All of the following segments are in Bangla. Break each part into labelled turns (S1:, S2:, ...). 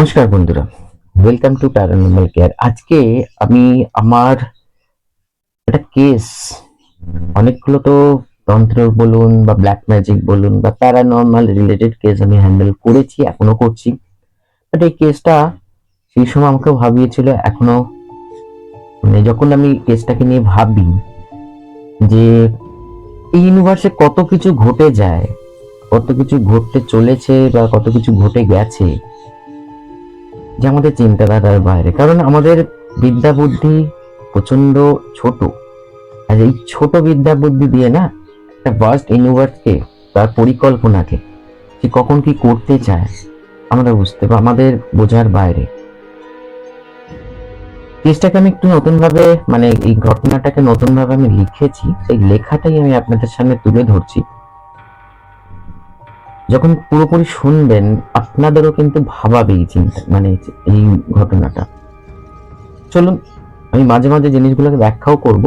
S1: নমস্কার বন্ধুরা, ওয়েলকাম টু প্যারানর্মাল কেয়ার। আজকে আমি আমার একটা কেস, অনেকগুলো তো তন্ত্র বলুন বা ব্ল্যাক ম্যাজিক বলুন বা প্যারানর্মাল রিলেটেড কেস আমি হ্যান্ডেল করেছি, এখনো করছি। বাট এই কেসটা সেই সময় আমাকে ভাবিয়েছিল, এখনো মানে যখন আমি কেসটাকে নিয়ে ভাবি যে এই ইউনিভার্সে কত কিছু ঘটে যায়, কত কিছু ঘটতে চলেছে বা কত কিছু ঘটে গেছে যে আমাদের চিন্তাধারার বাইরে। কারণ আমাদের বিদ্যা বুদ্ধি প্রচন্ড ছোট, আর এই ছোট বিদ্যা বুদ্ধি দিয়ে না একটা ভাস্ট ইউনিভার্সকে, তার পরিকল্পনাকে সে কখন কি করতে চায় আমরা বুঝতে বা আমাদের বোঝার বাইরে। কেসটাকে আমি একটু নতুন ভাবে, মানে এই ঘটনাটাকে নতুন ভাবে আমি লিখেছি, সেই লেখাটাই আমি আপনাদের সামনে তুলে ধরছি। যখন পুরোপুরি শুনবেন আপনাদেরও কিন্তু ভাবাবে এই চিন্তা, মানে এই ঘটনাটা। চলুন, আমি মাঝে মাঝে জিনিসগুলোকে ব্যাখ্যাও করব,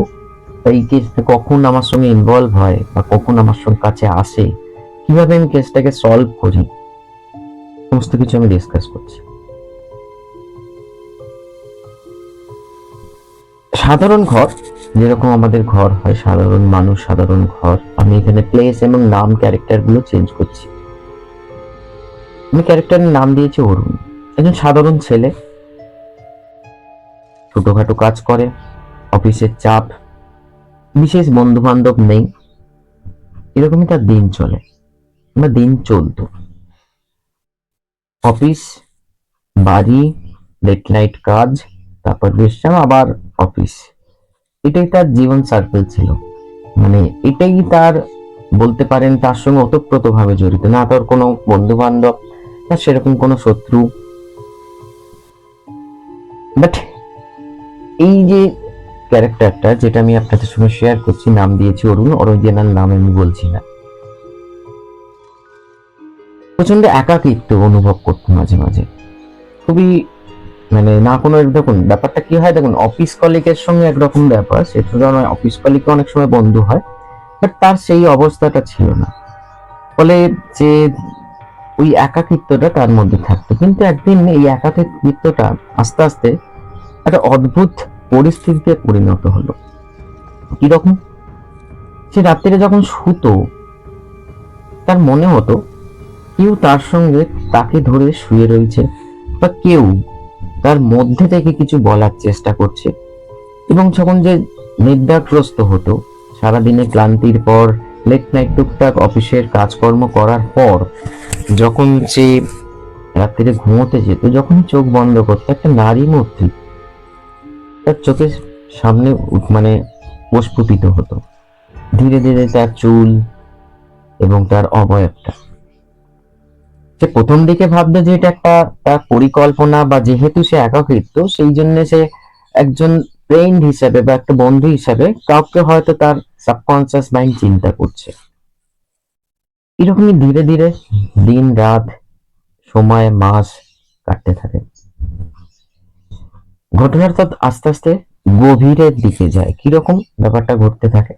S1: এই কেসটা কখন আমার সঙ্গে ইনভলভ হয় বা কখন আমার সঙ্গে কাছে আসে, কিভাবে আমি কেসটাকে সলভ করি, সমস্ত কিছু আমি ডিসকাস করছি। সাধারণ ঘর, যেরকম আমাদের ঘর হয়, সাধারণ মানুষ, সাধারণ ঘর, আমি এখানে প্লেস এবং নাম, ক্যারেক্টার গুলো চেঞ্জ করছি। আমি ক্যারেক্টারের নাম দিয়েছি অরুণ। একজন সাধারণ ছেলে, ছোটখাটো কাজ করে, অফিসের চাপ, বিশেষ বন্ধু বান্ধব নেই, এরকমই তার দিন চলে বা দিন চলতো। অফিস, বাড়ি, লেট নাইট কাজ, তারপর বিশ্রাম, আবার অফিস, এটাই তার জীবন সার্কেল ছিল। মানে এটাই তার, বলতে পারেন তার সঙ্গে ওতপ্রোত ভাবে জড়িত। না তার কোনো বন্ধু বান্ধব, না সেরকম কোনো শত্রু। বাট এই যে ক্যারেক্টারটা, যেটা আমি আপনাদের সঙ্গে শেয়ার করছি, নাম দিয়েছি অরুণ, অরিজিনাল নাম আমি বলছি না, প্রচন্ড একাকিত্ব অনুভব করতো মাঝে মাঝে, খুবই, মানে না কোনো, দেখুন ব্যাপারটা কি হয়, দেখুন অফিস কলিগের সঙ্গে একরকম ব্যাপার, সেটা নয়, অফিস কলিগ অনেক সময় বন্ধু হয়, বাট তার সেই অবস্থাটা ছিল না। ফলে যে ওই একাকিত্বটা তার মধ্যে থাকতো, কিন্তু একদিন এই একাকিত্বটা আস্তে আস্তে একটা অদ্ভুত পরিস্থিতিতে পরিণত হলো। কিরকম, সে রাত্রিরে যখন শুতো, তার মনে হতো কেউ তার সঙ্গে তাকে ধরে শুয়ে রয়েছে, বা কেউ তার মধ্যে থেকে কিছু বলার চেষ্টা করছে। এবং যখন যে নিদ্রাগ্রস্ত হতো, সারাদিনে ক্লান্তির পর, লেট নাইট টুকটাক অফিসের কাজকর্ম করার পর, যখন সে রাত্রিরে ঘুমোতে যেত, যখন চোখ বন্ধ করতো, একটা নারী মূর্তি তার চোখের সামনে মানে প্রস্ফুটিত হতো। ধীরে ধীরে তার চুল এবং তার অবয়বটা, সে প্রথম দিকে ভাবতো যে এটা একটা তার পরিকল্পনা, বা যেহেতু সে একাকিত্ব সেই জন্য সে একজন ফ্রেন্ড হিসাবে বা একটা বন্ধু হিসাবে কাউকে হয়তো তার সাবকনসিয়াস মাইন্ড চিন্তা করছে। এরকমই ধীরে ধীরে দিন রাত, সময়, মাস কাটতে থাকে। ঘটনাটা আস্তে আস্তে গভীরের দিকে যায়। কিরকম ব্যাপারটা ঘটতে থাকে,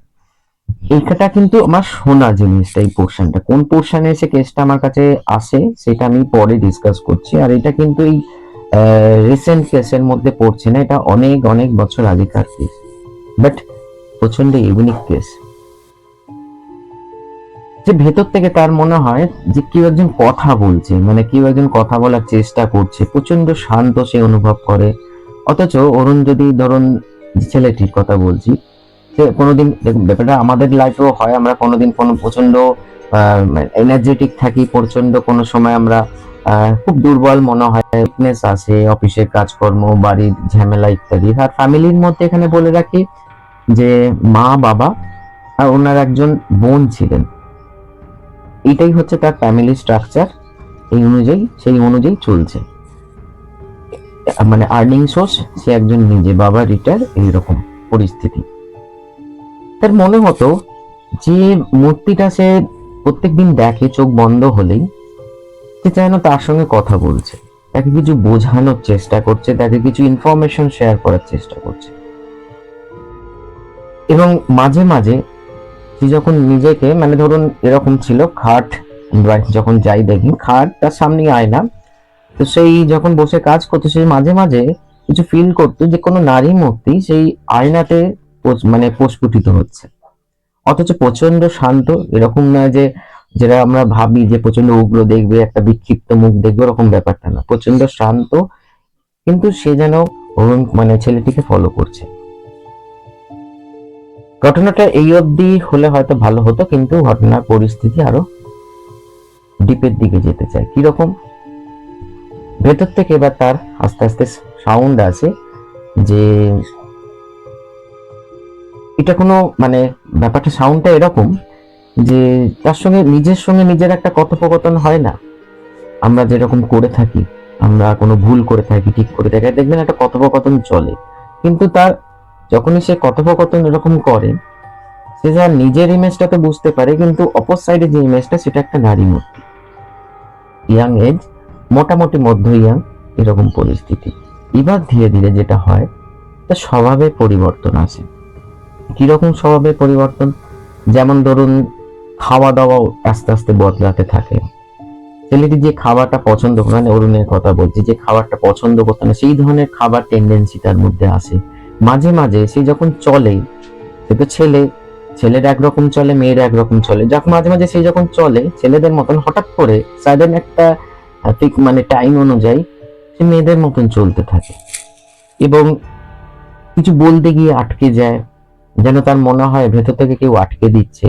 S1: এইটা কিন্তু আমার শোনা জিনিসটা, এই পোর্শনটা কোন পোর্শনে এসে কেসটা আমার কাছে আসে সেটা আমি পরে ডিসকাস করছি। আর এটা কিন্তু এই রিসেন্ট কেসের মধ্যে পড়ছে না, এটা অনেক অনেক বছর আগেকার কেস, বাট প্রচন্ড ইউনিক কেস। যে ভেতর থেকে তার মনে হয় যে কেউ একজন কথা বলছে, মানে কেউ একজন কথা বলার চেষ্টা করছে, প্রচন্ড শান্ত সে অনুভব করে। অথচ অরুণ, যদি ধরুন ছেলেটির কথা বলছি, সে কোনোদিন, ব্যাপারটা আমাদের লাইফেও হয়, আমরা কোনোদিন কোনো প্রচন্ড এনার্জেটিক থাকি, প্রচন্ড কোনো সময় আমরা খুব দুর্বল মনে হয়, উইকনেস আসে, অফিসের কাজকর্ম, বাড়ির ঝামেলা ইত্যাদি। আর ফ্যামিলির মধ্যে এখানে বলে রাখি যে মা, বাবা আর ওনার একজন বোন ছিলেন, এইটাই হচ্ছে তার ফ্যামিলি স্ট্রাকচার। সেই অনুযায়ী চলছে, মানে আর্নিং সোর্স, সে একজন নিজে, বাবা রিটায়ার, এইরকম পরিস্থিতি। তার মনে হতো যে মূর্তিটা সে প্রত্যেকদিন দেখে, চোখ বন্ধ হলেই সে যেন তার সঙ্গে কথা বলছে, তাকে কিছু বোঝানোর চেষ্টা করছে, তাকে কিছু ইনফরমেশন শেয়ার করার চেষ্টা করছে। এবং মাঝে মাঝে সে যখন নিজেকে, মানে ধরুন এরকম ছিল, খাট, যখন যাই দেখি খাট, তার সামনে আয়না, তো সেই যখন বসে কাজ করতো, সেই মাঝে মাঝে কিছু ফিল করতো যে কোনো নারী মূর্তি সেই আয়নাতে মানে প্রস্ফুটিত হচ্ছে, অথচ প্রচন্ড শান্ত। এরকম না যে যেটা আমরা ভাবি যে প্রচন্ড উগ্র দেখবে, একটা বিক্ষিপ্ত মুখ দেখবে, ওরকম ব্যাপারটা না, প্রচন্ড শান্ত। কিন্তু সে যেন মানে ছেলেটিকে ফলো করছে। ঘটনাটা এই অবধি হলে হয়তো ভালো হতো, কিন্তু ঘটনার পরিস্থিতি আরো ডিপের দিকে যেতে চায়। কিরকম, ভেতর থেকে এবার তার আস্তে আস্তে সাউন্ড আছে যে এটা কোনো মানে ব্যাপারটা সাউন্ডটা এরকম যে তার সঙ্গে নিজের একটা কথোপকথন হয় না, আমরা যেরকম করে থাকি, আমরা কোনো ভুল করে থাকি, ঠিক করে থাকি, দেখবেন একটা কথোপকথন চলে। কিন্তু তার যখনই সে কথোপকথন এরকম করে, সে যার নিজের ইমেজটা তো বুঝতে পারে, কিন্তু অপর সাইডে যে ইমেজটা সেটা একটা নারী মূর্তি, ইয়াং এজ, মোটামুটি মধ্য ইয়াং, এরকম পরিস্থিতি। এবার ধীরে ধীরে যেটা হয়, তার স্বভাবে পরিবর্তন আসে। কিরকম স্বভাবের পরিবর্তন, যেমন ধরুন খাওয়া দাওয়াও আস্তে আস্তে বদলাতে থাকে। ছেলেটি যে খাবারটা পছন্দ করে, মানে অরুণের কথা বলছি, যে খাবারটা পছন্দ করতো না সেই ধরনের খাবার টেন্ডেন্সি তার মধ্যে আসে। মাঝে মাঝে সে যখন চলে, সে তো ছেলের একরকম চলে, মেয়ের একরকম চলে, যখন মাঝে মাঝে সে যখন চলে ছেলেদের মতন, হঠাৎ করে সাডেন একটা ঠিক মানে টাইম অনুযায়ী সে মেয়েদের মতন চলতে থাকে, এবং কিছু বলতে গিয়ে আটকে যায়, যেন তার মনে হয় ভেতর থেকে কেউ আটকে দিচ্ছে।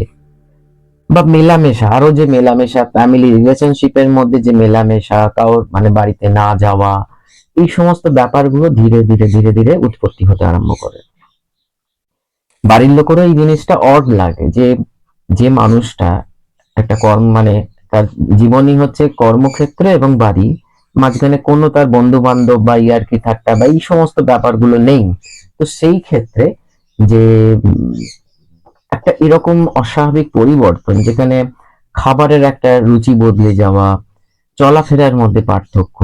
S1: বা মেলামেশা, আরো যে মেলামেশা, ফ্যামিলি রিলেশনশিপের মধ্যে যে মেলামেশা, কারোর মানে বাড়িতে না যাওয়া, এই সমস্ত ব্যাপারগুলো ধীরে ধীরে ধীরে ধীরে উৎপত্তি হতে আরম্ভ করে। বাড়ির লোকেরও এই জিনিসটা অড লাগে যে যে মানুষটা একটা কর্ম মানে তার জীবনই হচ্ছে কর্মক্ষেত্র এবং বাড়ি, মাঝখানে কোনো তার বন্ধু বান্ধব বা ইয়ার্কি ঠাট্টা বা এই সমস্ত ব্যাপারগুলো নেই। তো সেই ক্ষেত্রে যে একটা এরকম অস্বাভাবিক পরিবর্তন, যেখানে খাবারের একটা রুচি বদলে যাওয়া, চলাফেরার মধ্যে পার্থক্য,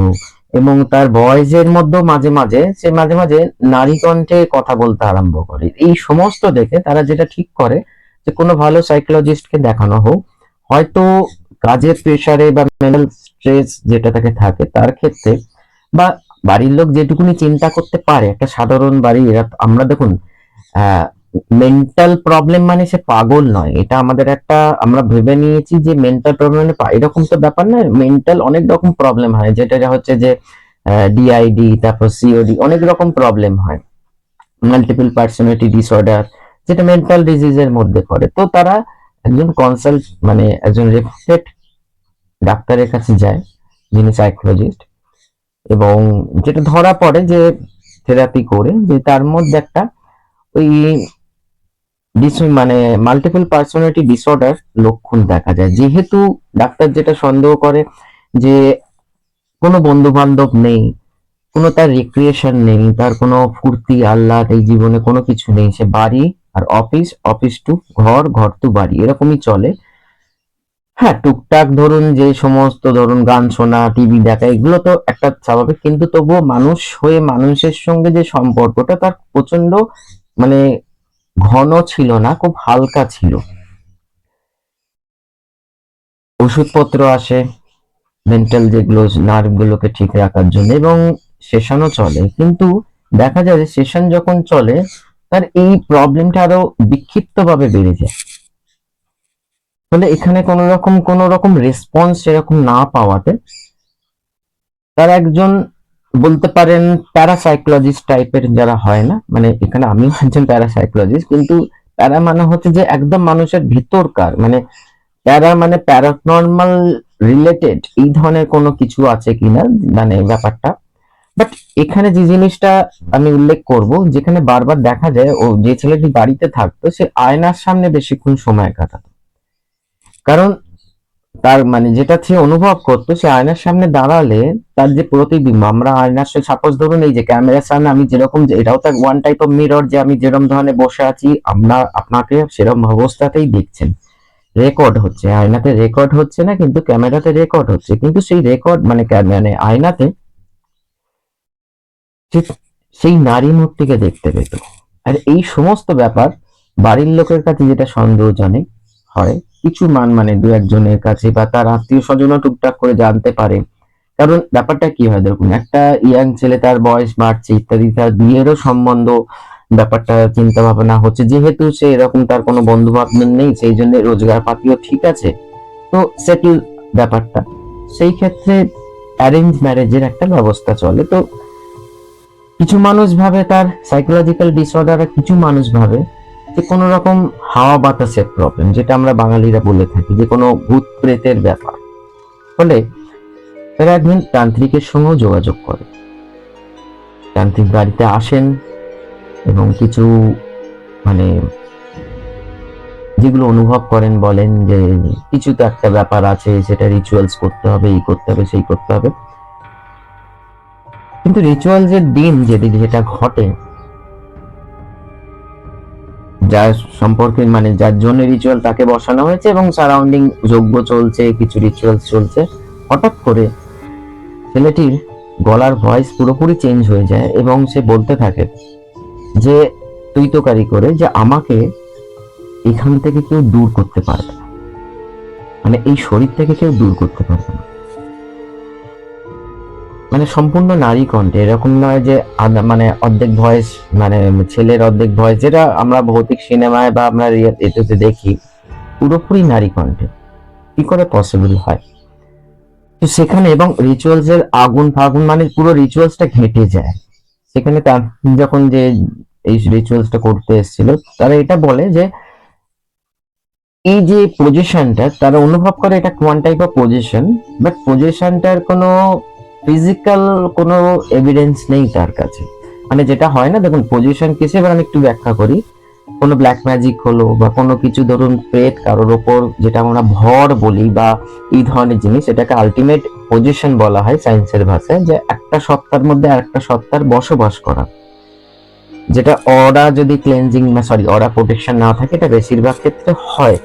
S1: এবং তার ভয়েসের মধ্যেও মাঝে মাঝে নারী কণ্ঠে কথা বলতে আরম্ভ করে, এই সমস্ত দেখে তারা যেটা ঠিক করে যে কোনো ভালো সাইকোলজিস্টকে দেখানো হোক। হয়তো কাজের প্রেসারে বা মেন্টাল স্ট্রেস যেটা তাকে থাকে তার ক্ষেত্রে, বা বাড়ির লোক যেটুকুনি চিন্তা করতে পারে, একটা সাধারণ বাড়ি, এরা আমরা দেখুন মেন্টাল প্রবলেম মানে সে পাগল নয়, এটা আমাদের একটা আমরা ভেবে নিয়েছি যে মেন্টাল প্রবলেম মানে এরকম তো ব্যাপার না। মেন্টাল অনেক রকম প্রবলেম হয়, যেটা হচ্ছে যে ডিআইডি, তারপর সিওডি, অনেক রকম প্রবলেম হয়, মাল্টিপল পার্সোনালিটি ডিসঅর্ডার, যেটা মেন্টাল ডিজিজের মধ্যে পড়ে। তো তারা একজন কনসাল্ট মানে একজন রেপুটেড ডাক্তারের কাছে যায়, যিনি সাইকোলজিস্ট, এবং যেটা ধরা পড়ে যে থেরাপি করে যে তার মধ্যে একটা ওই মানে মাল্টিপল পার্সোনালিটি ডিসঅর্ডার লক্ষণ দেখা যায়। যেহেতু ডাক্তার যেটা সন্দেহ করে যে কোনো বন্ধু বান্ধব নেই, কোনো তার রিক্রিয়েশন নেই, তার কোনো ফুর্তি আহ্লাদ এই জীবনে কোনো কিছু নেই, সে বাড়ি আর অফিস, অফিস টু ঘর, ঘর টু বাড়ি, এরকমই চলে। হ্যাঁ, টুকটাক ধরুন যে সমস্ত ধরুন গান শোনা, টিভি দেখা, এগুলো তো একটা স্বাভাবিক, কিন্তু তবুও মানুষ হয়ে মানুষের সঙ্গে যে সম্পর্কটা তার প্রচন্ড মানে ঘন ছিল না, খুব হালকা ছিল। ওষুধপত্র আসে মেন্টাল যেগুলো নার্ভ গুলোকে ঠিক রাখার জন্য, এবং সেশনও চলে, কিন্তু দেখা যায় যে সেশন যখন চলে তার এই প্রবলেমটা আরো বিক্ষিপ্ত ভাবে বেড়ে যায়। ফলে এখানে কোনো রকম রেসপন্স সেরকম না পাওয়াতে তার একজন বলতে পারেন প্যারাসাইকোলজিস্ট টাইপের যারা হয় না, মানে এখানে আমিও একজন প্যারাসাইকোলজিস্ট, কিন্তু প্যারা মানে হচ্ছে যে একদম মানুষের ভিতরকার মানে প্যারা মানে প্যারানর্মাল রিলেটেড এই ধরনের কোনো কিছু আছে কিনা মানে ব্যাপারটা। বাট এখানে যে জিনিসটা আমি উল্লেখ করব, যেখানে বারবার দেখা যায় ও যে ছেলেটি বাড়িতে থাকতো সে আয়নার সামনে বেশিক্ষণ সময় কাটাতো, কারণ তার মানে যেটা সে অনুভব করতো, সে আয়নার সামনে দাঁড়ালে তার যে প্রতিবিম্ব, আমরা আয়নার সামনে সাপোজ ধরুন এই যে ক্যামেরার সামনে আমি যেরকম, এটাও তো ওয়ান টাইপ অফ মিরর, যে আমি যেরকম ধরনের বসে আছি আপনাকে সেরকম অবস্থাতেই দেখছেন, রেকর্ড হচ্ছে, আয়নাতে রেকর্ড হচ্ছে না কিন্তু ক্যামেরাতে রেকর্ড হচ্ছে, কিন্তু সেই রেকর্ড মানে মানে আয়নাতে সেই নারী মূর্তিকে দেখতে পেত। আর এই সমস্ত ব্যাপার বাড়ির লোকের কাছে যেটা সন্দেহজনক হয়, কিছু মানে দু একজনের কাছে বা তার আত্মীয় স্বজনও টুকটাক করে জানতে পারে, কারণ ব্যাপারটা কি হয় দেখুন, একটা ইয়াং ছেলে, তার বয়স বাড়ছে ইত্যাদি, তার বিয়েরও সম্বন্ধ ব্যাপারটা চিন্তা ভাবনা হচ্ছে, যেহেতু সে এরকম তার কোনো বন্ধু বান্ধব নেই, সেই জন্য রোজগার পাতিও ঠিক আছে, তো সেটেল ব্যাপারটা, সেই ক্ষেত্রে অ্যারেঞ্জ ম্যারেজের একটা ব্যবস্থা চলে। তো কিছু মানুষ ভাবে তার সাইকোলজিক্যাল ডিসঅর্ডার, আর কিছু মানুষ ভাবে যে কোনো রকম হাওয়া বাতাসের প্রবলেম, যেটা আমরা বাঙালিরা বলে থাকি যে কোনো ভূত প্রেতের ব্যাপার। ফলে তারা একদিন তান্ত্রিকের সঙ্গেও যোগাযোগ করে, তান্ত্রিক বাড়িতে আসেন এবং কিছু মানে যেগুলো অনুভব করেন, বলেন যে কিছু তো একটা ব্যাপার আছে, সেটা রিচুয়ালস করতে হবে, এই করতে হবে, সেই করতে হবে। কিন্তু রিচুয়ালসের দিন যেদিন যেটা ঘটে, যার সম্পর্কে মানে যার জন্য রিচুয়াল তাকে বসানো হয়েছে এবং সারাউন্ডিং যজ্ঞ চলছে, কিছু রিচুয়ালস চলছে, হঠাৎ করে ছেলেটির গলার ভয়েস পুরোপুরি চেঞ্জ হয়ে যায় এবং সে বলতে থাকে যে তুইতকারি করে যে আমাকে এখান থেকে কেউ দূর করতে পারবে না, মানে এই শরীর থেকে কেউ দূর করতে পারবে না। মানে সম্পূর্ণ নারী কণ্ঠে, এরকম নয় যে মানে অর্ধেক ভয়েস, মানে ছেলের অর্ধেক ভয়েস, যেটা আমরা ভৌতিক সিনেমায় বা আমরা এতে দেখি, পুরোপুরি নারী কণ্ঠে। কি করে পসিবল হয়? তো সেখানে এবং রিচুয়ালস এর আগুন ফাগুন, মানে পুরো রিচুয়ালসটা ঘেঁটে যায় সেখানে। তার যখন যে এই রিচুয়ালসটা করতে এসেছিল, তারা এটা বলে যে এই যে পজিশনটা তারা অনুভব করে, এটা one type of position, but পজিশনটার কোনো ফিজিক্যাল কোনো এভিডেন্স নেই তার কাছে। মানে যেটা হয় না, দেখুন পজিশন কিসে, এবার আমি একটু ব্যাখ্যা করি। কোনো ব্ল্যাক ম্যাজিক হলো বা কোনো কিছু, ধরুন প্রেত কারোর ওপর, যেটা আমরা ভর বলি বা এই ধরনের জিনিস, এটাকে আলটিমেট পজিশন বলা হয় সায়েন্সের ভাষায়, যে একটা সত্তার মধ্যে আরেকটা সত্তার বসবাস করা, যেটা অরা যদি ক্লেনজিং অরা প্রোটেকশন না থাকে, এটা বেশিরভাগ ক্ষেত্রে হয়।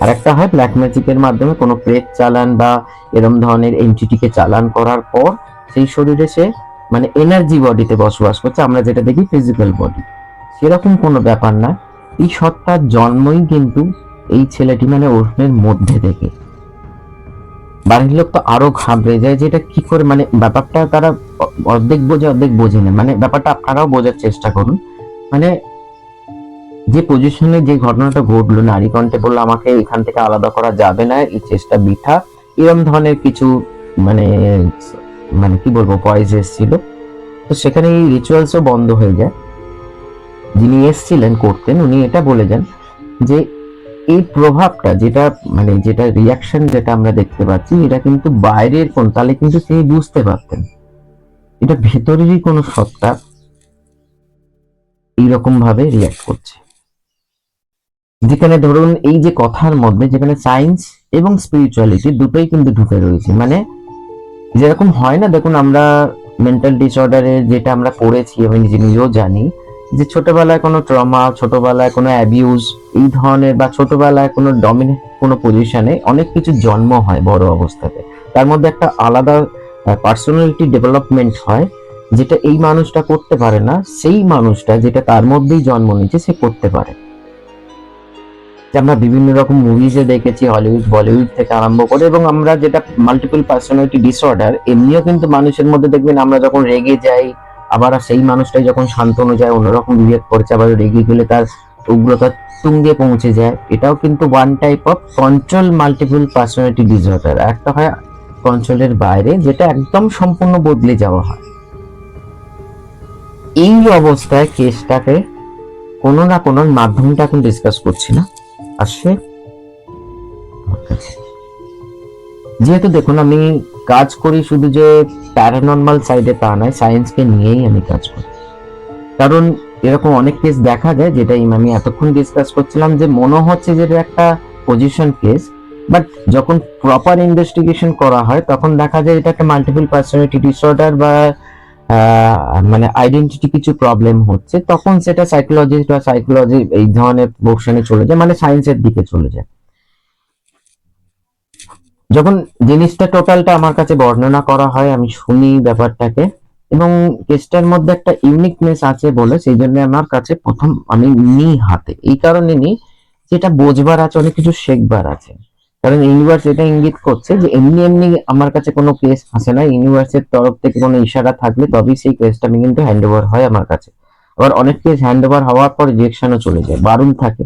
S1: আর একটা হয় ব্ল্যাক ম্যাজিকের মাধ্যমে কোনো প্রেত চালান বা এরম ধরনের এন্টিটিকে চালান করার পর সেই শরীরে সে মানে এনার্জি বডিতে বসবাস করছে, আমরা যেটা দেখি ফিজিক্যাল বডি, সেরকম কোনো ব্যাপার না। এই সত্তার জন্মই কিন্তু এই ছেলেটি মানে অর্জুনের মধ্যে থেকে। বাড়ির লোক তো আরো ঘাবড়ে যায় যে এটা কি করে, মানে ব্যাপারটা তারা অর্ধেক বোঝে অর্ধেক বোঝে না, মানে ব্যাপারটা আপনারাও বোঝার চেষ্টা করুন। মানে যে পজিশনে যে ঘটনাটা ঘটলো, নারী কণ্ঠে বললো আমাকে এখান থেকে আলাদা করা যাবে না, এই চেষ্টা বৃথা, এরম ধরনের কিছু মানে মানে কি বলবো ভয়েস এসেছিল। তো সেখানে এই রিচুয়ালসও বন্ধ হয়ে যায়। যিনি এসছিলেন করতেন, উনি এটা বলে যান যে এই প্রভাবটা, যেটা মানে যেটা রিয়াকশন যেটা আমরা দেখতে পাচ্ছি, এটা কিন্তু বাইরের কোন, তাহলে কিন্তু তিনি বুঝতে পারতেন এটা ভেতরেরই কোনো সত্তা এইরকম ভাবে রিয়াক্ট করছে। যেখানে ধরুন এই যে কথার মধ্যে, যেখানে সায়েন্স এবং স্পিরিচুয়ালিটি দুটোই কিন্তু ঢুকে রয়েছে। মানে যেরকম হয় না, দেখুন আমরা মেন্টাল ডিসঅর্ডারে যেটা আমরা পড়েছি, আমি নিজেও জানি যে ছোটবেলায় কোনো ট্রমা, ছোটবেলায় কোনো অ্যাবিউজ এই ধরনের, বা ছোটবেলায় কোনো ডমিনেন্ট কোনো পজিশনে অনেক কিছু জন্ম হয় বড় অবস্থাতে, তার মধ্যে একটা আলাদা পার্সোনালিটি ডেভেলপমেন্ট হয়, যেটা এই মানুষটা করতে পারে না, সেই মানুষটা যেটা তার মধ্যেই জন্ম নিচ্ছে সে করতে পারে। আমরা বিভিন্ন রকম মুভিজে দেখেছি, হলিউড বলিউড থেকে আরম্ভ করে, এবং আমরা যেটা মাল্টিপল পার্সোনালিটি ডিসঅর্ডার, এমনিও কিন্তু মানুষের মধ্যে দেখবেন আমরা যখন রেগে যাই, আবার সেই মানুষটাই যখন শান্ত হয়ে যায় অন্যরকম বিহেভ করছে, আবার রেগে গেলে তার উগ্রতা তুঙ্গে পৌঁছে যায়। এটাও কিন্তু one type of control multiple personality disorder. একটা হয় কন্ট্রোলের বাইরে, যেটা একদম সম্পূর্ণ বদলে যাওয়া হয়। এই অবস্থায় কেসটাকে কোনো না কোনো মাধ্যমটা এখন ডিসকাস করছি না, আসে যেহেতু দেখুন আমি কাজ করি শুধু যে প্যারানর্মাল সাইডে তা নয়, সায়েন্সকে নিয়েই আমি কাজ করি। কারণ এরকম অনেক কেস দেখা যায়, যেটা আমি এতক্ষণ ডিসকাস করছিলাম, যে মনে হচ্ছে যে এটা একটা পজিশন কেস, বাট যখন প্রপার ইনভেস্টিগেশন করা হয় তখন দেখা যায় এটা একটা মাল্টিপল পার্সোনালিটি ডিসঅর্ডার বা মানে আইডেন্টিটি কিছু প্রবলেম হচ্ছে, তখন সেটা সাইকোলজিস্ট বা সাইকোলজি এই ধরনের পোর্শনে চলে যায়, মানে সায়েন্সের দিকে চলে যায়। যখন জিনিসটা টোটালটা আমার কাছে বর্ণনা করা হয়, আমি শুনি ব্যাপারটাকে, এবং কেসটার মধ্যে একটা ইউনিকনেস আছে বলে সেই জন্য আমার কাছে প্রথম আমি নিই হাতে, এই কারণে নিই যেটা বোঝবার আছে, অনেক কিছু শেখবার আছে। কারণ ইউনিভার্স এটা ইঙ্গিত করছে যে এমনি এমনি আমার কাছে কোনো কেস আসে না, ইউনিভার্সের তরফ থেকে কোনো ইশারা থাকলে তবেই সেই কেসটা আমি কিন্তু হ্যান্ড ওভার হয় আমার কাছে। আবার অনেক কেস হ্যান্ড ওভার হওয়ার পর রিজেকশনও চলে যায়, বারণ থাকে।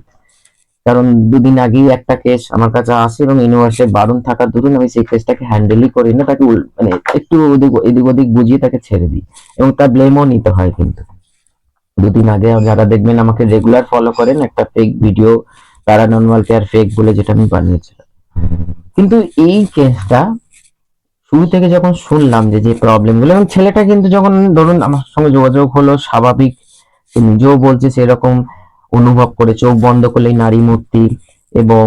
S1: কারণ দুদিন আগেই একটা কেস আমার কাছে আসে এবং ইউনিভার্সে বারণ থাকার দরুন আমি সেই কেসটাকে হ্যান্ডেলই করি না, তাকে মানে একটু এদিক ওদিক বুঝিয়ে তাকে ছেড়ে দিই, এবং তার ব্লেমও নিতে হয়। কিন্তু দুদিন আগে যারা দেখবেন আমাকে রেগুলার ফলো করেন, একটা fake video paranormal care fake বলে যেটা আমি বানিয়েছিলাম, কিন্তু এই কেসটা শুরু থেকে যখন শুনলাম যে যে প্রবলেম গুলো, এবং ছেলেটা কিন্তু যখন ধরুন আমার সঙ্গে যোগাযোগ হলো স্বাভাবিক, সে নিজেও বলছে সেরকম অনুভব করে, চোখ বন্ধ করলেই নারী মূর্তি, এবং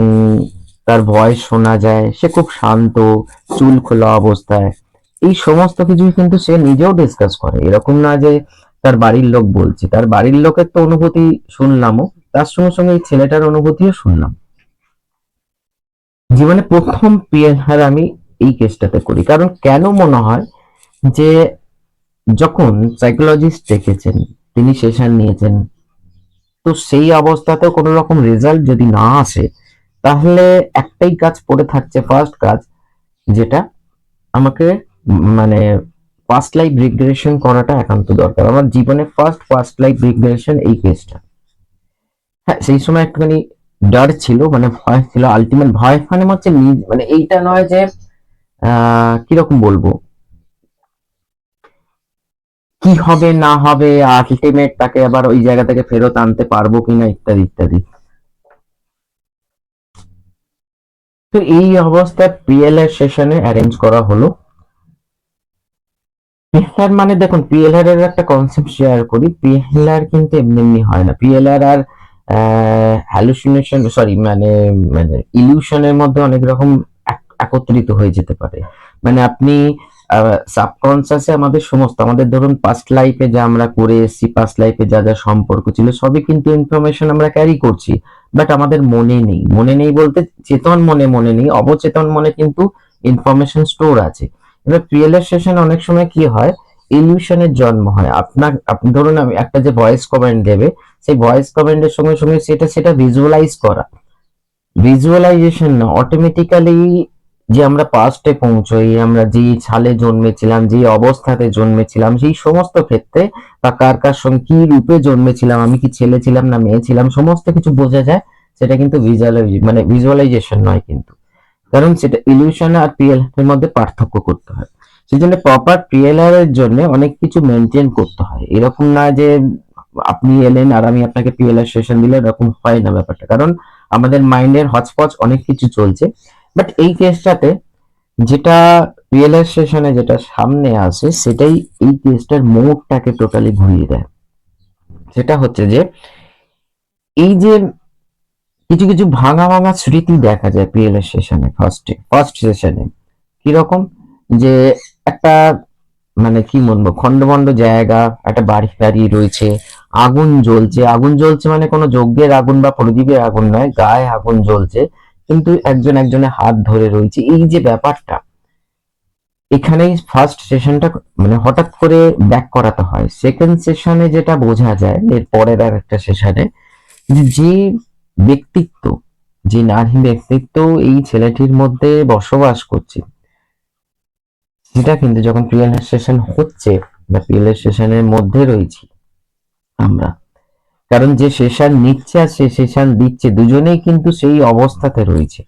S1: তার ভয়েস শোনা যায়, সে খুব শান্ত, চুল খোলা অবস্থায়, এই সমস্ত কিছুই কিন্তু সে নিজেও ডিসকাস করে। এরকম না যে তার বাড়ির লোক বলছে, তার বাড়ির লোকের তো অনুভূতি শুনলামও, তার সঙ্গে সঙ্গে এই ছেলেটার অনুভূতিও শুনলাম। জীবনে প্রথম পিএনআর আমি এই কেসটাতে করি, কারণ কেন মনে হয় যে যখন সাইকোলজিস্ট দেখেছেন, তিনি সেশন নিয়েছেন, তো সেই অবস্থাতেও কোনো রকম রেজাল্ট যদি না আসে, তাহলে একটাই কাজ পড়ে থাকছে, ফার্স্ট কাজ, যেটা আমাকে মানে ফার্স্ট লাইফ রিগ্রেশন করাটা একান্ত দরকার। আমার জীবনে ফার্স্ট লাইফ রিগ্রেশন এই কেসটা। হ্যাঁ, সেই সময় একটুখানি ডর ছিল, মানে ভয় ছিল, আলটিমেট ভয় মানে হচ্ছে মানে এইটা নয় যে কিরকম বলবো, কি হবে না হবে, আলটিমেট তাকে আবার ওই জায়গা থেকে ফেরত আনতে পারবো কিনা, ইত্যাদি ইত্যাদি। তো এই অবস্থায় পিএলআর সেশনে অ্যারেঞ্জ করা হলো। পিএলআর মানে দেখুন, পিএলআর এর একটা কনসেপ্ট শেয়ার করি, পিএলআর কিন্তু এমনি এমনি হয় না। পিএলআর আর হ্যালুসিনেশন, সরি মানে মানে ইলিউশনের মধ্যে অনেক রকম একত্রিত হয়ে যেতে পারে। মানে আপনি সাবকনসিয়াসে আমাদের সমস্ত, আমাদের ধরুন পাস্ট লাইফে যা আমরা করে এসেছি, পাস্ট লাইফে যা যা সম্পর্ক ছিল, সবই কিন্তু ইনফরমেশন আমরা ক্যারি করছি, বাট আমাদের মনে নেই। মনে নেই বলতে চেতন মনে নেই, অবচেতন মনে কিন্তু ইনফরমেশন স্টোর আছে। এবার পিএলএস সেশন অনেক সময় কি হয়, ইলিউশনের জন্ম হয়। আপনি ধরুন আমি একটা যে ভয়েস কমেন্ট দেবে, সেই ভয়েস কমেন্টের সঙ্গে সঙ্গে সেটা সেটা ভিজুয়ালাইজ করা, ভিজুয়ালাইজেশন না, অটোমেটিক্যালি যে আমরা পাস্টে পৌঁছই, আমরা যে সালে জন্মেছিলাম, যে অবস্থাতে জন্মেছিলাম, সেই সমস্ত ক্ষেত্রে, বা কার কার সঙ্গে কি রূপে জন্মেছিলাম, আমি কি ছেলে ছিলাম না মেয়ে ছিলাম, সমস্ত কিছু বোঝা যায়। সেটা কিন্তু মানে ভিজুয়ালাইজেশন নয় কিন্তু, কারণ সেটা ইলিউশন আর পিএলআর এর মধ্যে পার্থক্য করতে হয়। সেই জন্য প্রপার পিএলআর এর জন্য অনেক কিছু মেনটেন করতে হয়। এরকম না যে আপনি এলেন আর আমি আপনাকে পিএলআর সেশন দিলে, এরকম হয় না ব্যাপারটা, কারণ আমাদের মাইন্ডের হচপচ অনেক কিছু চলছে। বাট এই কেসটাতে যেটা পিএলআর সেশনে যেটা সামনে আসে, সেটাই এই কেসটার মোড়টাকে টোটালি ঘুরিয়ে দেয়। সেটা হচ্ছে যে এই যে কিছু কিছু ভাঙা ভাঙা স্মৃতি দেখা যায় পিএলআর সেশনে, ফার্স্ট সেশনে কিরকম, যে একটা মানে কি বলবো, খন্ডমন্ড জায়গা, একটা বাড়ি দাঁড়িয়ে রয়েছে, আগুন জ্বলছে, আগুন জ্বলছে মানে কোনো যজ্ঞের আগুন বা প্রদীপের আগুন নয়, গায়ে আগুন জ্বলছে, কিন্তু একজন একজনের হাত ধরে রয়েছে, এই যে ব্যাপারটা, এখানেই ফার্স্ট সেশনটা মানে হঠাৎ করে ব্যাক করাতে হয়। সেকেন্ড সেশনে যেটা বোঝা যায়, এর পরের আর একটা সেশনে, যে ব্যক্তিত্ব, যে নারী ব্যক্তিত্ব এই ছেলেটির মধ্যে বসবাস করছে, সেটা কিন্তু যখন পিএলএস সেশন হচ্ছে বা পিএলএস সেশনের মধ্যে রয়েছি আমরা, কারণ যে সেশন নিচ্ছে আর সে সেশন দিচ্ছে, দুজনেই কিন্তু সেই অবস্থাতে রয়েছে,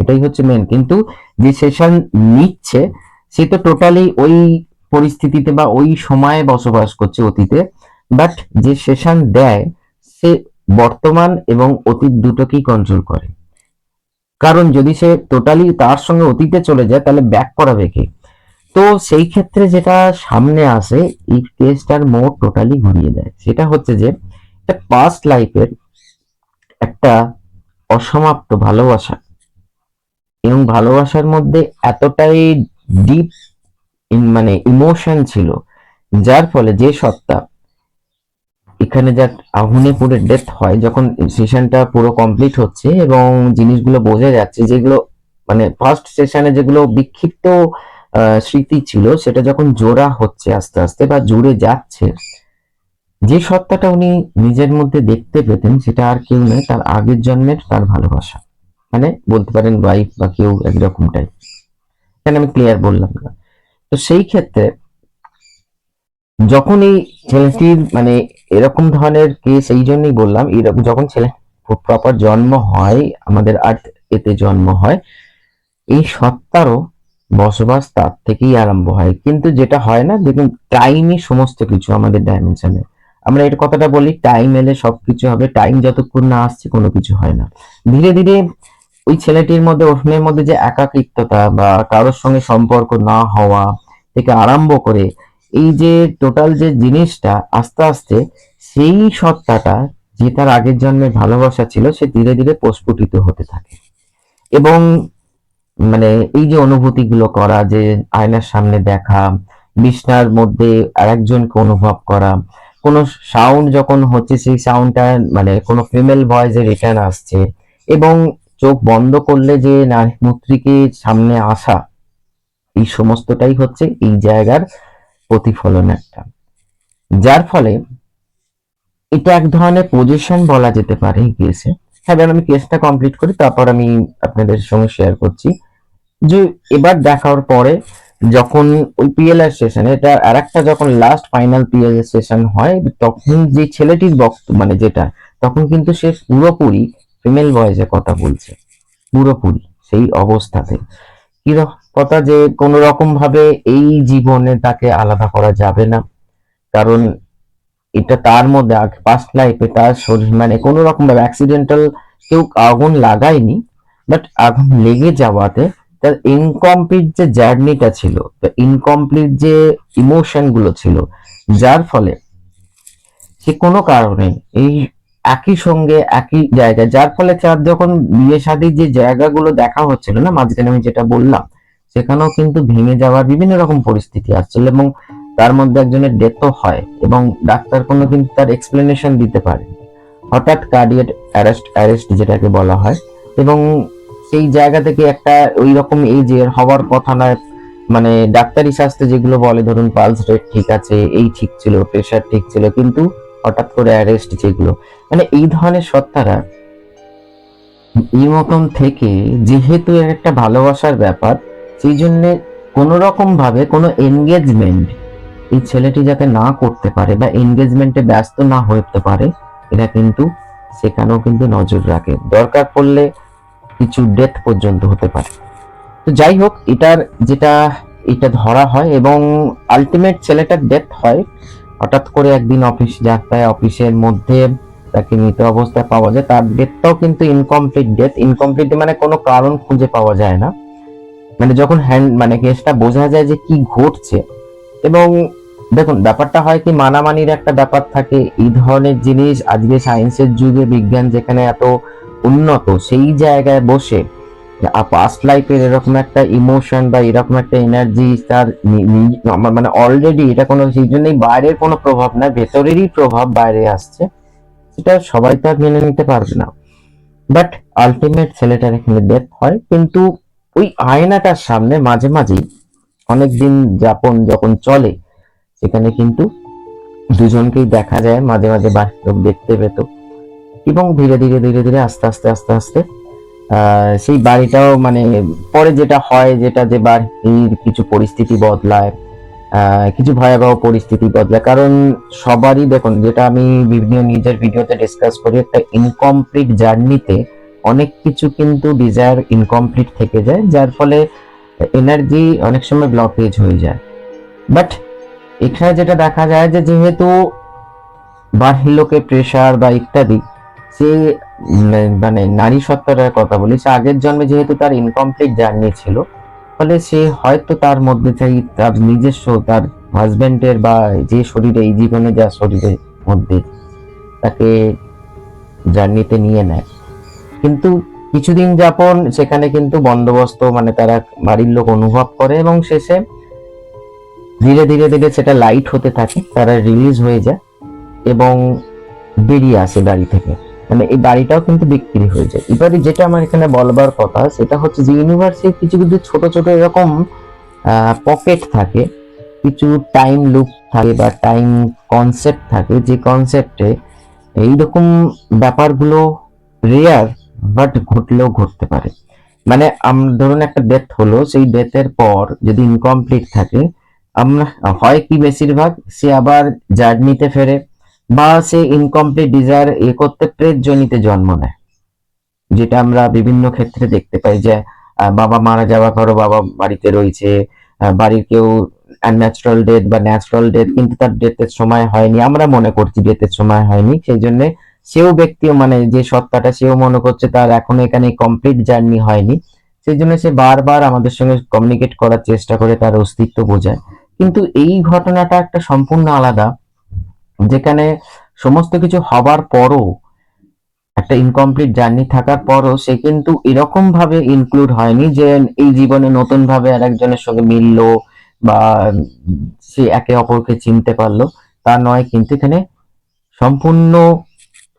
S1: এটাই হচ্ছে মেন। কিন্তু যে সেশন নিচ্ছে সে তো টোটালি ওই পরিস্থিতিতে বা ওই সময়ে বসবাস করছে, অতীতে। বাট যে সেশন দেয়, সে বর্তমান এবং অতীত দুটোকেই কন্ট্রোল করে। কারণ যদি সে টোটালি তার সঙ্গে অতীতে চলে যায়, তাহলে ব্যাক করাবে কে? তো সেই ক্ষেত্রে যেটা সামনে আসে, এই কেসটার মোড় টোটালি ঘুরিয়ে দেয়। সেটা হচ্ছে যে পাস্ট লাইফের একটা অসমাপ্ত ভালোবাসা, এবং ভালোবাসার মধ্যে এতটাই ডিপ মানে ইমোশন ছিল, যার ফলে যে সত্তা এখানে যা আগুনে পুড়ে ডেথ হয়, যখন সেশনটা পুরো কমপ্লিট হচ্ছে এবং জিনিসগুলো বোঝা যাচ্ছে, যেগুলো মানে ফার্স্ট সেশনে যেগুলো বিক্ষিপ্ত স্মৃতি ছিল, সেটা যখন জোড়া হচ্ছে আস্তে আস্তে বা জুড়ে যাচ্ছে, যে সত্তাটা উনি নিজের মধ্যে দেখতে পেতেন, সেটা আর কেউ নয়, তার আগের জন্মের তার ভালোবাসা। মানে বলতে পারেন ওয়াইফ বা কেউ একরকম টাইপ, এখানে আমি ক্লিয়ার বললাম না। তো সেই ক্ষেত্রে যখন এই ছেলেটির মানে এরকম ধরনের কেস, এই জন্যই বললাম এরকম যখন ছেলে প্রপার জন্ম হয়, আমাদের আর্থ এতে জন্ম হয়, এই সত্তারও বসবাস তার থেকেই আরম্ভ হয়। কিন্তু যেটা হয় না, দেখুন টাইমই সমস্ত কিছু আমাদের ডাইমেনশনে। আমরা এর কথাটা বলি, টাইম এলে সবকিছু হবে, টাইম যতক্ষণ না আসছে কোনো কিছু হয় না। ধীরে ধীরে ওই ছেলেটির মধ্যে, ওর মধ্যে যে একাকিত্বতা বা কারোর সঙ্গে সম্পর্ক না হওয়া থেকে আরম্ভ করে এই যে টোটাল যে জিনিসটা, আস্তে আস্তে সেই সত্তাটা যে তার আগের জন্মে ভালোবাসা ছিল, সে ধীরে ধীরে প্রস্ফুটিত হতে থাকে। এবং মানে এই যে অনুভূতি গুলো করা, যে আয়নার সামনে দেখা, বিছনার মধ্যে আরেকজনকে অনুভব করা, কোনো সাউন্ড যখন হচ্ছে সেই সাউন্ডটা মানে কোনো ফিমেল ভয়েসে রিটার্ন আসছে, এবং চোখ বন্ধ করলে যে নারী মূর্তিকে সামনে আসা, এই সমস্তটাই হচ্ছে এই জায়গার প্রতিফলন একটা। যার ফলে এটা এক ধরনের পজিশন বলা যেতে পারে এই কেসে। হ্যাঁ, এবার আমি কেসটা কমপ্লিট করি, তারপর আমি আপনাদের সঙ্গে শেয়ার করছি। যে এবার দেখার পরে যখন ওই পিএলআর সেশনে, এটা আর একটা যখন লাস্ট ফাইনাল পিএলআর সেশন হয়, তখন যে ছেলেটির বক্তব্য মানে যেটা, তখন কিন্তু সে পুরোপুরি ফিমেল ভয়েসে কথা বলছে, পুরোপুরি সেই অবস্থাতে। কি কথা, যে কোনো রকম ভাবে এই জীবনে তাকে আলাদা করা যাবে না, কারণ এটা তার মধ্যে পাস্ট লাইফে তার শরীর মানে কোনো রকম ভাবে অ্যাক্সিডেন্টাল কেউ আগুন লাগায়নি, বাট আগুন লেগে যাওয়াতে তার ইনকমপ্লিট যে জার্নিটা ছিল, ইনকমপ্লিট যে ইমোশন গুলো ছিল, যার ফলে সে কোনো কারণে এই একই সঙ্গে একই জায়গায়, যার ফলে তার যখন বিয়ে শাদীর যে জায়গাগুলো দেখা হচ্ছিল না মাঝখানে, আমি যেটা বললাম, সেখানেও কিন্তু ভেঙে যাওয়ার বিভিন্ন রকম পরিস্থিতি আসছিল, এবং তার মধ্যে একজনের ডেথও হয়, এবং ডাক্তার কোনো কিন্তু তার এক্সপ্লেনেশন দিতে পারে, হঠাৎ কার্ডিয়াক অ্যারেস্ট যেটাকে বলা হয়। এবং সেই জায়গা থেকে একটা ওই রকম এজের হওয়ার কথা নয়, মানে ডাক্তারি শাস্ত্রে যেগুলো বলে, ধরুন পালস রেট ঠিক আছে, এই ঠিক ছিল, প্রেশার ঠিক ছিল, কিন্তু হঠাৎ করে অ্যারেস্ট যেগুলো, মানে এই ধরনের সত্তারা এই মতন থেকে, যেহেতু এর একটা ভালোবাসার ব্যাপার, সেই জন্য কোনো রকম ভাবে কোনো এনগেজমেন্ট এই ছেলেটি যাতে না করতে পারে বা এনগেজমেন্টে ব্যস্ত না হতে পারে, এরা কিন্তু সেখানেও কিন্তু নজর রাখে, দরকার পড়লে কিছু ডেথ পর্যন্ত হতে পারে। তো যাই হোক, এটার যেটা এটা ধরা হয়, এবং আলটিমেট ছেলেটার ডেথ হয়। হঠাৎ করে একদিন অফিস যাত্রায়, অফিসের মধ্যে তাকে মৃত অবস্থায় পাওয়া যায়। তার ডেথটাও কিন্তু ইনকমপ্লিট ডেথ, ইনকমপ্লিট মানে কোনো কারণ খুঁজে পাওয়া যায় না, মানে যখন হ্যান্ড মানে কেসটা বোঝা যায় যে কি ঘটছে। এবং দেখুন ব্যাপারটা হয় কি, মানামানির একটা ব্যাপার থাকে, এই ধরনের জিনিস আজকে সায়েন্সের যুগে, বিজ্ঞান যেখানে এত উন্নত, সেই জায়গায় বসে পাস্ট লাইফের এরকম একটা ইমোশন বা এরকম একটা এনার্জি তার মানে অলরেডি, এটা কোনো সেই জন্যই বাইরের কোনো প্রভাব না, ভেতরেরই প্রভাব বাইরে আসছে, সেটা সবাই তো আর মেনে নিতে পারবে না। বাট আলটিমেট ছেলেটার এখানে ডেথ হয়। কিন্তু ওই আয়নাটার সামনে মাঝে মাঝেই অনেকদিন যাপন যখন চলে, সেখানে কিন্তু দুজনকেই দেখা যায়, মাঝে মাঝে বাড়ির লোক দেখতে পেত, এবং ধীরে ধীরে ধীরে ধীরে আস্তে আস্তে আস্তে আস্তে সেই বাড়িটাও মানে পরে যেটা হয়, যেটা যে বাড়ির কিছু পরিস্থিতি বদলায়, কিছু ভয়াবহ পরিস্থিতি বদলায়, কারণ সবারই দেখুন, যেটা আমি বিভিন্ন নিজের ভিডিওতে ডিসকাস করি, একটা ইনকমপ্লিট জার্নিতে অনেক কিছু কিন্তু ডিজায়ার ইনকমপ্লিট থেকে যায়, যার ফলে এনার্জি অনেক সময় ব্লকেজ হয়ে যায়। বাট এখানে যেটা দেখা যায় যে যেহেতু বাহির লোকের প্রেশার বা ইত্যাদি, সে মানে নারী সত্তার কথা বলি, সে আগের জন্মে যেহেতু তার ইনকমপ্লিট জার্নি ছিল, ফলে সে হয়তো তার মধ্যে চাই তার নিজস্ব, তার হাজবেন্ডের বা যে শরীরে, এই জীবনে যা শরীরের মধ্যে তাকে জার্নিতে নিয়ে নেয়। কিন্তু কিছুদিন যাপন সেখানে কিন্তু বন্দোবস্ত মানে তারা বাড়ির লোক অনুভব করে, এবং শেষে ধীরে ধীরে ধীরে সেটা লাইট হতে থাকে, তারা রিলিজ হয়ে যায় এবং বেরিয়ে আসে বাড়ি থেকে, মানে এই বাড়িটাও কিন্তু বিক্রি হয়ে যায়। এবারে যেটা আমার এখানে বলবার কথা, সেটা হচ্ছে যে ইউনিভার্সে কিছু কিছু ছোট ছোট এরকম পকেট থাকে, কিছু টাইম লুপ থাকে বা টাইম কনসেপ্ট থাকে, যে কনসেপ্টে এইরকম ব্যাপারগুলো রেয়ার বাট ঘটলেও ঘটতে পারে। মানে ধরুন একটা ডেথ হলো, সেই ডেথের পর যদি ইনকমপ্লিট থাকে, আমরা হয় কি বেশিরভাগ সে আবার জার্নিতে ফেরে, বা সে ইনকমপ্লিট ডিজায়ার করতে প্রেত জনিতে জন্ম নেয়, যেটা আমরা বিভিন্ন ক্ষেত্রে দেখতে পাই যে বাবা মারা যাওয়া, কারো বাবা বাড়িতে রয়েছে, বাড়ির কেউ আনন্যাচারাল ডেথ বা ন্যাচারাল ডেথ, কিন্তু তার ডেথের সময় হয়নি, আমরা মনে করছি ডেথের সময় হয়নি, সেই জন্য সেও ব্যক্তিও মানে যে সত্তাটা সেও মনে করছে তার এখনো এখানে কমপ্লিট জার্নি হয়নি, সেই জন্য সে বারবার আমাদের সঙ্গে কমিউনিকেট করার চেষ্টা করে, তার অস্তিত্ব বোঝায়। কিন্তু এই ঘটনাটা একটা সম্পূর্ণ আলাদা, যেখানে সমস্ত কিছু হবার পরও, একটা ইনকমপ্লিট জার্নি থাকার পরও সে কিন্তু এরকম ভাবে ইনক্লুড হয়নি যে এই জীবনে নতুন ভাবে আরেকজনের সঙ্গে মিললো বা সে একে অপরকে চিনতে পারলো, তা নয়। কিন্তু এখানে সম্পূর্ণ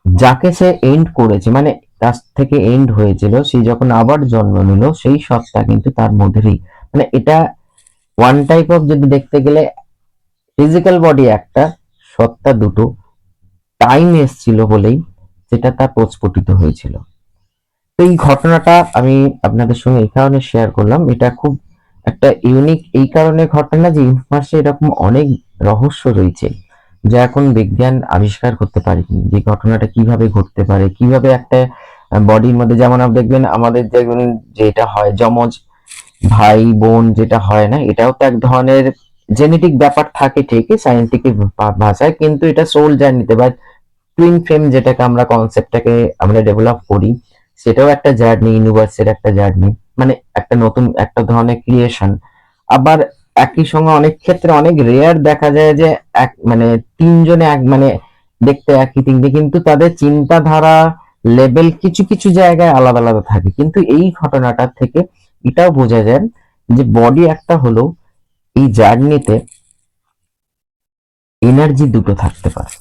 S1: যাকে সে এন্ড করেছে, মানে তার থেকে এন্ড হয়েছিল, সে যখন আবার জন্ম নিল, সেই সত্তা কিন্তু তার মধ্যেই, মানে এটা ওয়ান টাইপ অফ, যদি দেখতে গেলে ফিজিক্যাল বডি একটা, সত্তা দুটো, টাইম এসছিল বলেই যেটা তার প্রস্ফুটিত হয়েছিল। তো এই ঘটনাটা আমি আপনাদের সঙ্গে এই কারণে শেয়ার করলাম, এটা খুব একটা ইউনিক এই কারণে ঘটনা যে ইউনিভার্সে এরকম অনেক রহস্য রয়েছে যা এখন বিজ্ঞান আবিষ্কার করতে পারেনি, যে ঘটনাটা কিভাবে ঘটতে পারে, কিভাবে একটা বডির মধ্যে, যেমন আপনি দেখবেন আমাদের দেখবেন যেটা হয় যমজ ভাই বোন, যেটা হয় না, এটাও তো এক ধরনের জেনেটিক ব্যাপার থাকে ঠিকই সায়েন্টিফিক ভাষায়, কিন্তু এটা সোল জার্নিতে বা টুইন ফ্লেম যেটাকে আমরা কনসেপ্টটাকে আমরা ডেভেলপ করি, সেটাও একটা জার্নি, ইউনিভার্সের একটা জার্নি, মানে একটা নতুন একটা ধরনের ক্রিয়েশন। আবার একই সঙ্গে অনেক ক্ষেত্রে অনেক রেয়ার দেখা যায় যে এক মানে তিনজনে এক মানে দেখতে একই তিনটে, কিন্তু তাদের চিন্তাধারা লেভেল কিছু কিছু জায়গায় আলাদা আলাদা থাকে। কিন্তু এই ঘটনাটা থেকে এটাও বোঝা যায় যে বডি একটা হলো, এই জার্নিতে এনার্জি দুটো থাকতে পারে,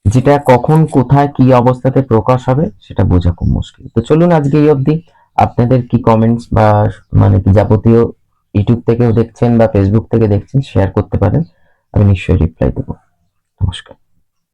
S1: যেটা কখন কোথায় কি অবস্থাতে প্রকাশ হবে সেটা বোঝা খুব মুশকিল। তো চলুন আজকে এই অবধি। আপনাদের কি কমেন্টস বা মানে কি যাবতীয় ইউটিউব থেকেও দেখছেন বা ফেসবুক থেকে দেখছেন শেয়ার করতে পারেন, আমি নিশ্চয়ই রিপ্লাই দেবো। নমস্কার।